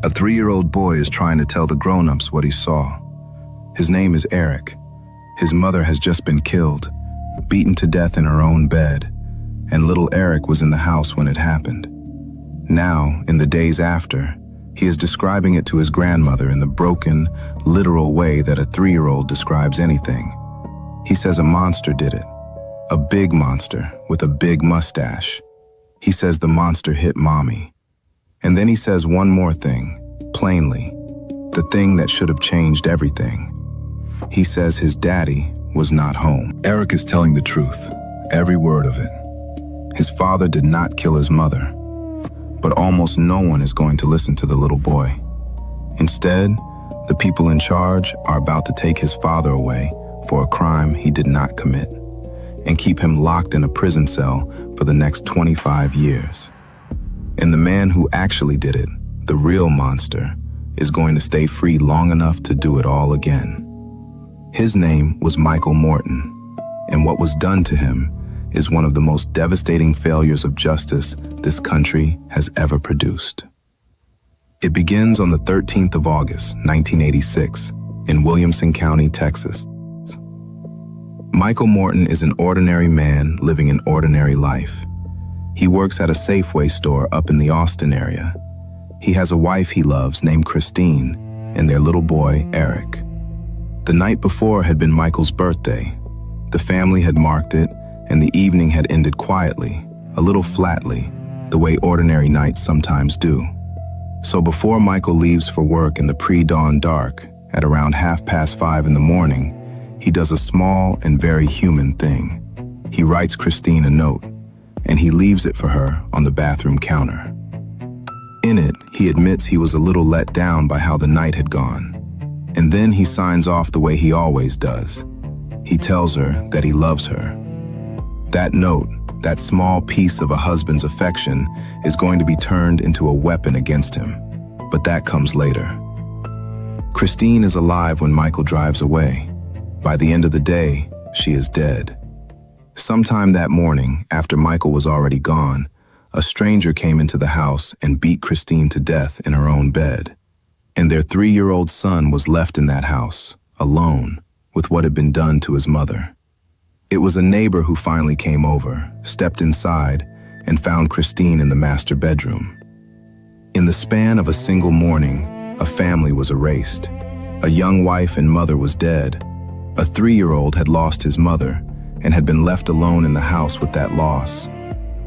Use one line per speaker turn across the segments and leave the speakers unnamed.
A 3-year-old boy is trying to tell the grown-ups what he saw. His name is Eric. His mother has just been killed, beaten to death in her own bed, and little Eric was in the house when it happened. Now, in the days after, he is describing it to his grandmother in the broken, literal way that a 3-year-old describes anything. He says a monster did it. A big monster with a big mustache. He says the monster hit Mommy. And then he says one more thing, plainly, the thing that should have changed everything. He says his daddy was not home. Eric is telling the truth, every word of it. His father did not kill his mother, but almost no one is going to listen to the little boy. Instead, the people in charge are about to take his father away for a crime he did not commit and keep him locked in a prison cell for the next 25 years. And the man who actually did it, the real monster, is going to stay free long enough to do it all again. His name was Michael Morton, and what was done to him is one of the most devastating failures of justice this country has ever produced. It begins on the 13th of August, 1986, in Williamson County, Texas. Michael Morton is an ordinary man living an ordinary life. He works at a Safeway store up in the Austin area. He has a wife he loves named Christine and their little boy, Eric. The night before had been Michael's birthday. The family had marked it, and the evening had ended quietly, a little flatly, the way ordinary nights sometimes do. So before Michael leaves for work in the pre-dawn dark, at around 5:30 in the morning, he does a small and very human thing. He writes Christine a note, and he leaves it for her on the bathroom counter. In it, he admits he was a little let down by how the night had gone. And then he signs off the way he always does. He tells her that he loves her. That note, that small piece of a husband's affection, is going to be turned into a weapon against him. But that comes later. Christine is alive when Michael drives away. By the end of the day, she is dead. Sometime that morning, after Michael was already gone, a stranger came into the house and beat Christine to death in her own bed. And their 3-year-old son was left in that house, alone, with what had been done to his mother. It was a neighbor who finally came over, stepped inside, and found Christine in the master bedroom. In the span of a single morning, a family was erased. A young wife and mother was dead. A 3-year-old had lost his mother and had been left alone in the house with that loss.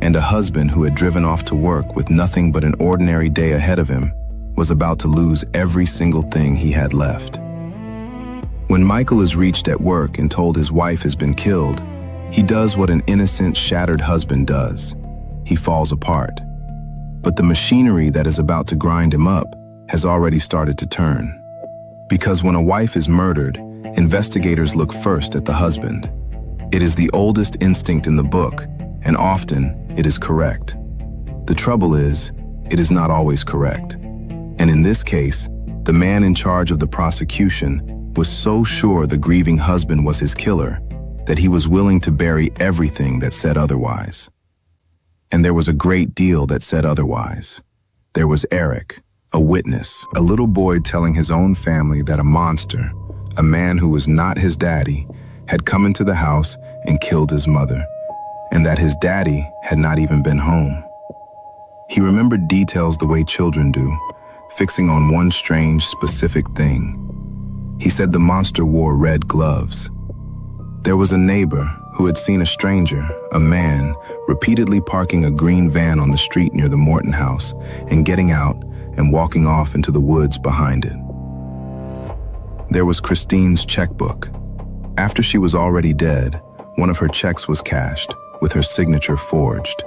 And a husband who had driven off to work with nothing but an ordinary day ahead of him was about to lose every single thing he had left. When Michael is reached at work and told his wife has been killed, he does what an innocent, shattered husband does. He falls apart. But the machinery that is about to grind him up has already started to turn. Because when a wife is murdered, investigators look first at the husband. It is the oldest instinct in the book, and often it is correct. The trouble is, it is not always correct. And in this case, the man in charge of the prosecution was so sure the grieving husband was his killer that he was willing to bury everything that said otherwise. And there was a great deal that said otherwise. There was Eric, a witness, a little boy telling his own family that a monster, a man who was not his daddy, had come into the house and killed his mother, and that his daddy had not even been home. He remembered details the way children do, fixing on one strange, specific thing. He said the monster wore red gloves. There was a neighbor who had seen a stranger, a man, repeatedly parking a green van on the street near the Morton house and getting out and walking off into the woods behind it. There was Christine's checkbook. After she was already dead, one of her checks was cashed, with her signature forged.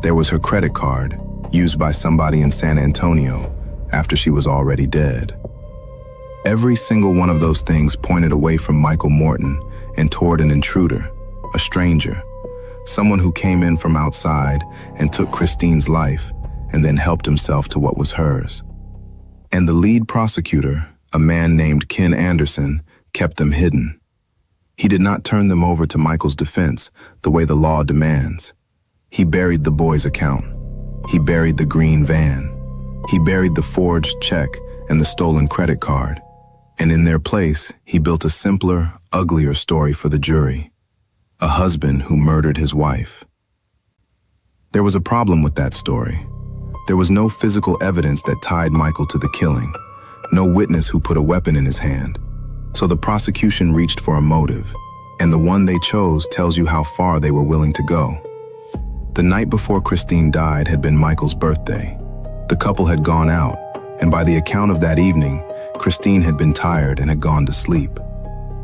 There was her credit card, used by somebody in San Antonio, after she was already dead. Every single one of those things pointed away from Michael Morton and toward an intruder, a stranger, someone who came in from outside and took Christine's life and then helped himself to what was hers. And the lead prosecutor, a man named Ken Anderson, kept them hidden. He did not turn them over to Michael's defense the way the law demands. He buried the boy's account. He buried the green van. He buried the forged check and the stolen credit card, and in their place, he built a simpler, uglier story for the jury. A husband who murdered his wife. There was a problem with that story. There was no physical evidence that tied Michael to the killing, no witness who put a weapon in his hand. So the prosecution reached for a motive, and the one they chose tells you how far they were willing to go. The night before Christine died had been Michael's birthday. The couple had gone out, and by the account of that evening, Christine had been tired and had gone to sleep.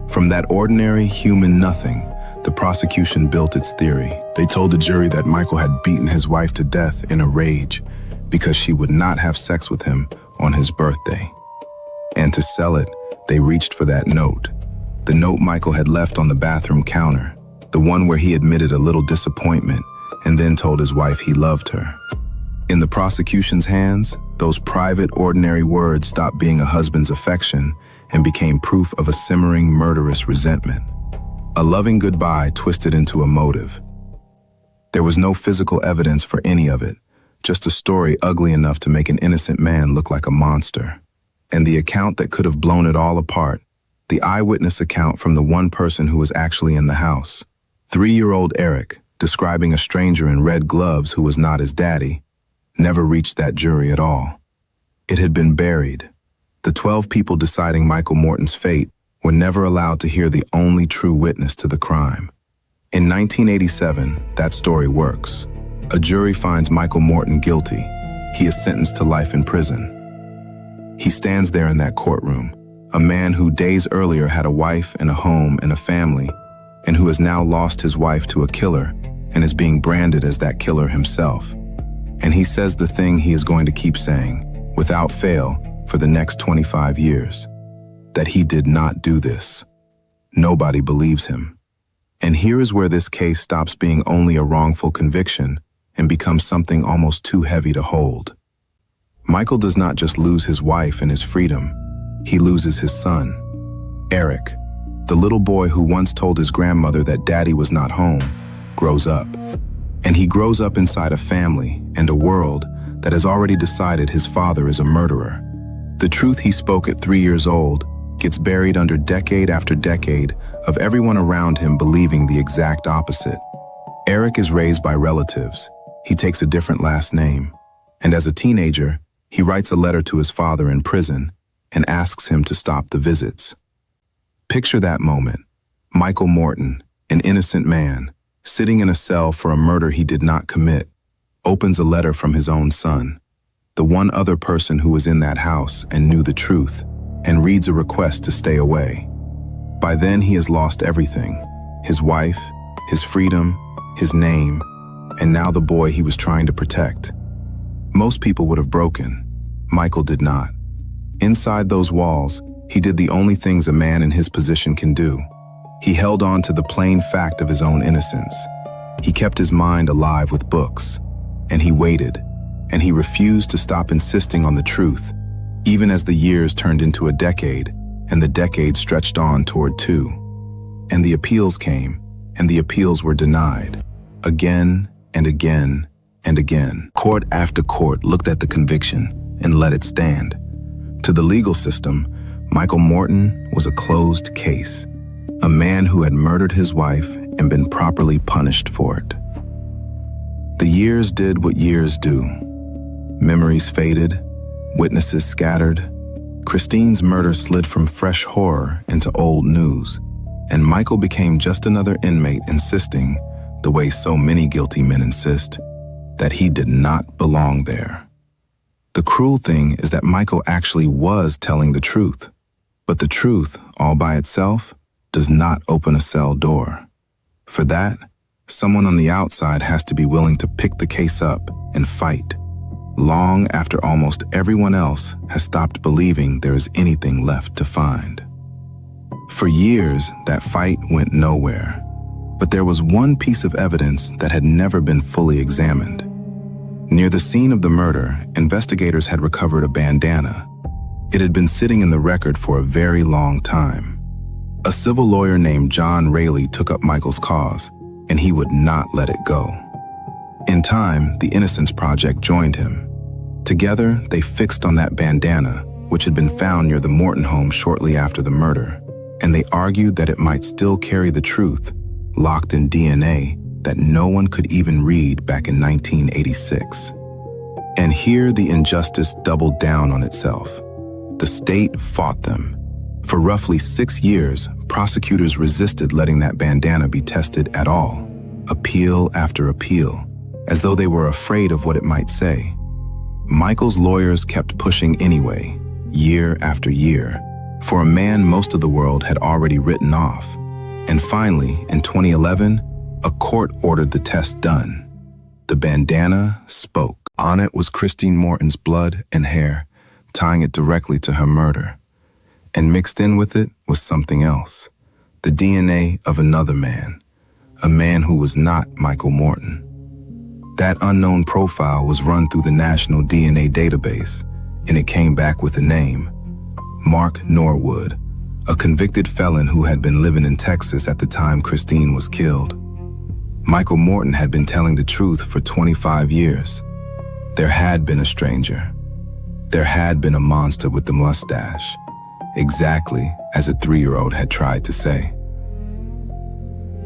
From that ordinary human nothing, the prosecution built its theory. They told the jury that Michael had beaten his wife to death in a rage because she would not have sex with him on his birthday. And to sell it, they reached for that note. The note Michael had left on the bathroom counter, the one where he admitted a little disappointment and then told his wife he loved her. In the prosecution's hands, those private, ordinary words stopped being a husband's affection and became proof of a simmering, murderous resentment. A loving goodbye twisted into a motive. There was no physical evidence for any of it, just a story ugly enough to make an innocent man look like a monster. And the account that could have blown it all apart, the eyewitness account from the one person who was actually in the house. 3-year-old Eric, describing a stranger in red gloves who was not his daddy, never reached that jury at all. It had been buried. The 12 people deciding Michael Morton's fate were never allowed to hear the only true witness to the crime. In 1987, that story works. A jury finds Michael Morton guilty. He is sentenced to life in prison. He stands there in that courtroom, a man who days earlier had a wife and a home and a family, and who has now lost his wife to a killer and is being branded as that killer himself. And he says the thing he is going to keep saying, without fail, for the next 25 years, that he did not do this. Nobody believes him. And here is where this case stops being only a wrongful conviction and becomes something almost too heavy to hold. Michael does not just lose his wife and his freedom, he loses his son. Eric, the little boy who once told his grandmother that daddy was not home, grows up. And he grows up inside a family and a world that has already decided his father is a murderer. The truth he spoke at 3 years old gets buried under decade after decade of everyone around him believing the exact opposite. Eric is raised by relatives. He takes a different last name. And as a teenager, he writes a letter to his father in prison and asks him to stop the visits. Picture that moment. Michael Morton, an innocent man, sitting in a cell for a murder he did not commit, opens a letter from his own son, the one other person who was in that house and knew the truth, and reads a request to stay away. By then he has lost everything, his wife, his freedom, his name, and now the boy he was trying to protect. Most people would have broken. Michael did not. Inside those walls, he did the only things a man in his position can do. He held on to the plain fact of his own innocence. He kept his mind alive with books, and he waited, and he refused to stop insisting on the truth, even as the years turned into a decade, and the decade stretched on toward 2. And the appeals came, and the appeals were denied, again and again and again. Court after court looked at the conviction and let it stand. To the legal system, Michael Morton was a closed case, a man who had murdered his wife and been properly punished for it. The years did what years do. Memories faded, witnesses scattered. Christine's murder slid from fresh horror into old news, and Michael became just another inmate insisting, the way so many guilty men insist, that he did not belong there. The cruel thing is that Michael actually was telling the truth, but the truth, all by itself, does not open a cell door. For that, someone on the outside has to be willing to pick the case up and fight, long after almost everyone else has stopped believing there is anything left to find. For years, that fight went nowhere, but there was one piece of evidence that had never been fully examined. Near the scene of the murder, investigators had recovered a bandana. It had been sitting in the record for a very long time. A civil lawyer named John Rayleigh took up Michael's cause, and he would not let it go. In time, the Innocence Project joined him. Together, they fixed on that bandana, which had been found near the Morton home shortly after the murder, and they argued that it might still carry the truth, locked in DNA that no one could even read back in 1986. And here the injustice doubled down on itself. The state fought them. For roughly 6 years, prosecutors resisted letting that bandana be tested at all, appeal after appeal, as though they were afraid of what it might say. Michael's lawyers kept pushing anyway, year after year, for a man most of the world had already written off. And finally, in 2011, a court ordered the test done. The bandana spoke. On it was Christine Morton's blood and hair, tying it directly to her murder. And mixed in with it was something else, the DNA of another man, a man who was not Michael Morton. That unknown profile was run through the National DNA database, and it came back with a name, Mark Norwood, a convicted felon who had been living in Texas at the time Christine was killed. Michael Morton had been telling the truth for 25 years. There had been a stranger. There had been a monster with the mustache, exactly as a 3-year-old had tried to say.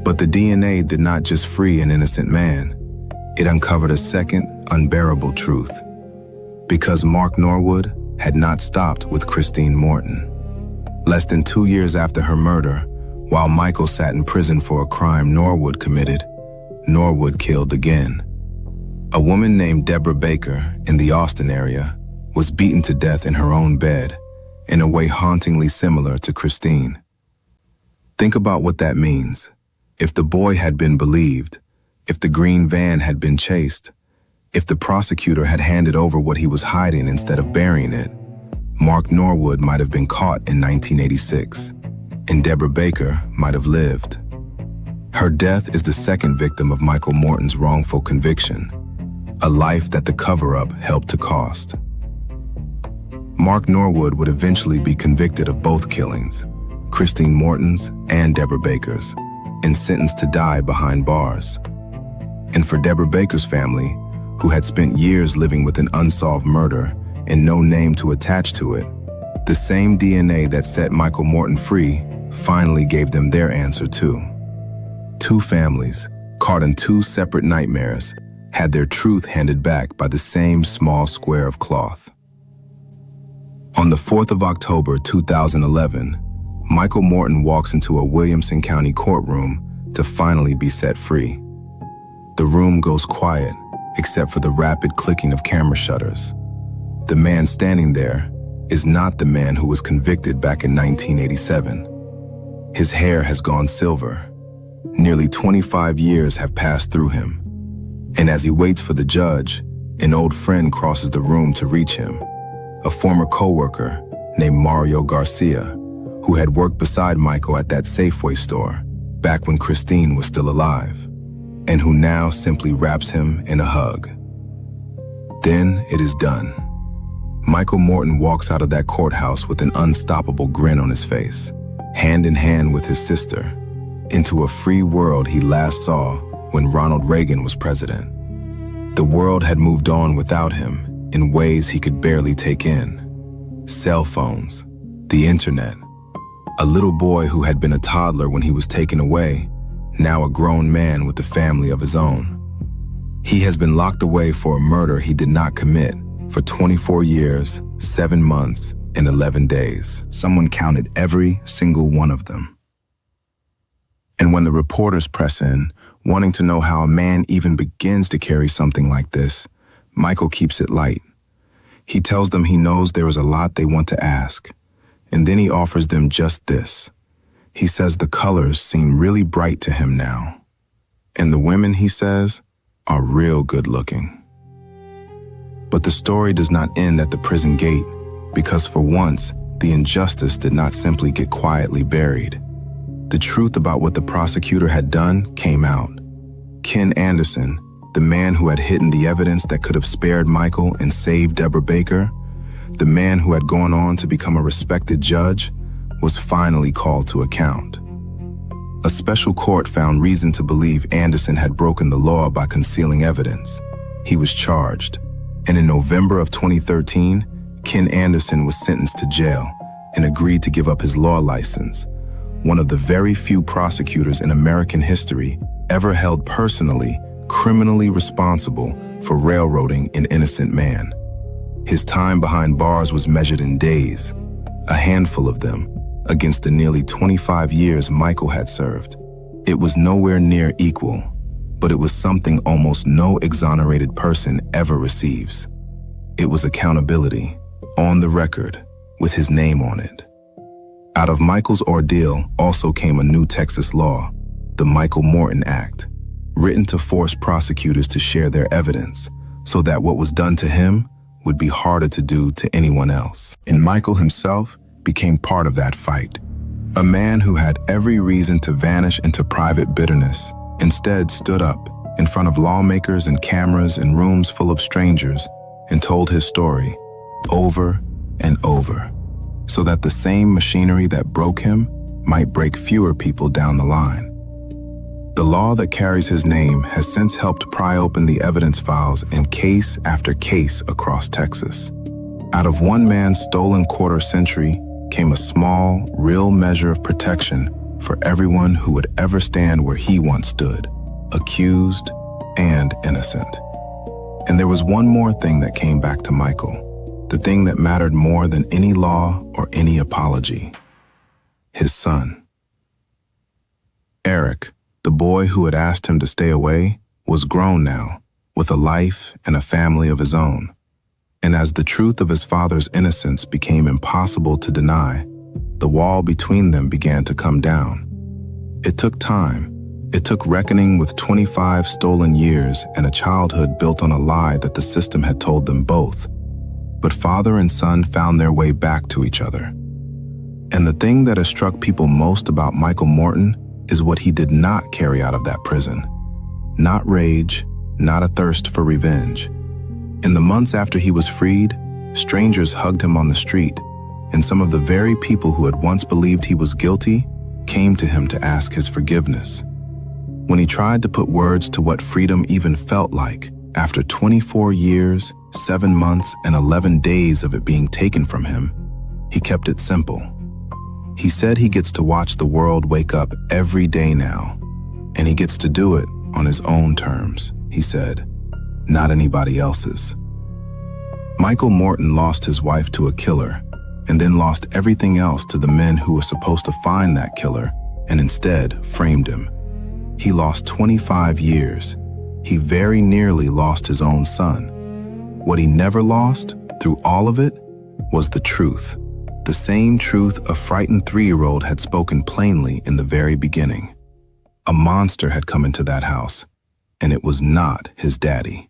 But the DNA did not just free an innocent man. It uncovered a second, unbearable truth. Because Mark Norwood had not stopped with Christine Morton. Less than 2 years after her murder, while Michael sat in prison for a crime Norwood committed, Norwood killed again. A woman named Deborah Baker in the Austin area was beaten to death in her own bed in a way hauntingly similar to Christine. Think about what that means. If the boy had been believed, if the green van had been chased, if the prosecutor had handed over what he was hiding instead of burying it, Mark Norwood might have been caught in 1986, and Deborah Baker might have lived. Her death is the second victim of Michael Morton's wrongful conviction, a life that the cover-up helped to cost. Mark Norwood would eventually be convicted of both killings, Christine Morton's and Deborah Baker's, and sentenced to die behind bars. And for Deborah Baker's family, who had spent years living with an unsolved murder and no name to attach to it, the same DNA that set Michael Morton free finally gave them their answer too. Two families, caught in two separate nightmares, had their truth handed back by the same small square of cloth. On the 4th of October 2011, Michael Morton walks into a Williamson County courtroom to finally be set free. The room goes quiet, except for the rapid clicking of camera shutters. The man standing there is not the man who was convicted back in 1987. His hair has gone silver. Nearly 25 years have passed through him. And as he waits for the judge, an old friend crosses the room to reach him, a former coworker named Mario Garcia, who had worked beside Michael at that Safeway store back when Christine was still alive, and who now simply wraps him in a hug. Then it is done. Michael Morton walks out of that courthouse with an unstoppable grin on his face, hand in hand with his sister, into a free world he last saw when Ronald Reagan was president. The world had moved on without him in ways he could barely take in. Cell phones, the internet, a little boy who had been a toddler when he was taken away, now a grown man with a family of his own. He has been locked away for a murder he did not commit for 24 years, 7 months, and 11 days. Someone counted every single one of them. And when the reporters press in, wanting to know how a man even begins to carry something like this, Michael keeps it light. He tells them he knows there is a lot they want to ask, and then he offers them just this. He says the colors seem really bright to him now. And the women, he says, are real good looking. But the story does not end at the prison gate, because for once, the injustice did not simply get quietly buried. The truth about what the prosecutor had done came out. Ken Anderson, the man who had hidden the evidence that could have spared Michael and saved Deborah Baker, the man who had gone on to become a respected judge, was finally called to account. A special court found reason to believe Anderson had broken the law by concealing evidence. He was charged. And in November of 2013, Ken Anderson was sentenced to jail and agreed to give up his law license, one of the very few prosecutors in American history ever held personally, criminally responsible for railroading an innocent man. His time behind bars was measured in days, a handful of them, against the nearly 25 years Michael had served. It was nowhere near equal, but it was something almost no exonerated person ever receives. It was accountability, on the record, with his name on it. Out of Michael's ordeal also came a new Texas law, the Michael Morton Act, written to force prosecutors to share their evidence so that what was done to him would be harder to do to anyone else. And Michael himself became part of that fight. A man who had every reason to vanish into private bitterness instead stood up in front of lawmakers and cameras in rooms full of strangers and told his story over and over, so that the same machinery that broke him might break fewer people down the line. The law that carries his name has since helped pry open the evidence files in case after case across Texas. Out of one man's stolen quarter century came a small, real measure of protection for everyone who would ever stand where he once stood, accused and innocent. And there was one more thing that came back to Michael, the thing that mattered more than any law or any apology: his son. Eric, the boy who had asked him to stay away, was grown now, with a life and a family of his own. And as the truth of his father's innocence became impossible to deny, the wall between them began to come down. It took time. It took reckoning with 25 stolen years and a childhood built on a lie that the system had told them both. But father and son found their way back to each other. And the thing that has struck people most about Michael Morton is what he did not carry out of that prison. Not rage, not a thirst for revenge. In the months after he was freed, strangers hugged him on the street, and some of the very people who had once believed he was guilty came to him to ask his forgiveness. When he tried to put words to what freedom even felt like, after 24 years, 7 months, and 11 days of it being taken from him, he kept it simple. He said he gets to watch the world wake up every day now, and he gets to do it on his own terms, he said, not anybody else's. Michael Morton lost his wife to a killer, and then lost everything else to the men who were supposed to find that killer and instead framed him. He lost 25 years. He very nearly lost his own son. What he never lost, through all of it, was the truth. The same truth a frightened 3-year-old had spoken plainly in the very beginning. A monster had come into that house, and it was not his daddy.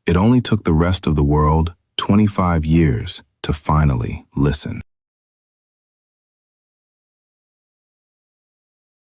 It only took the rest of the world 25 years to finally listen.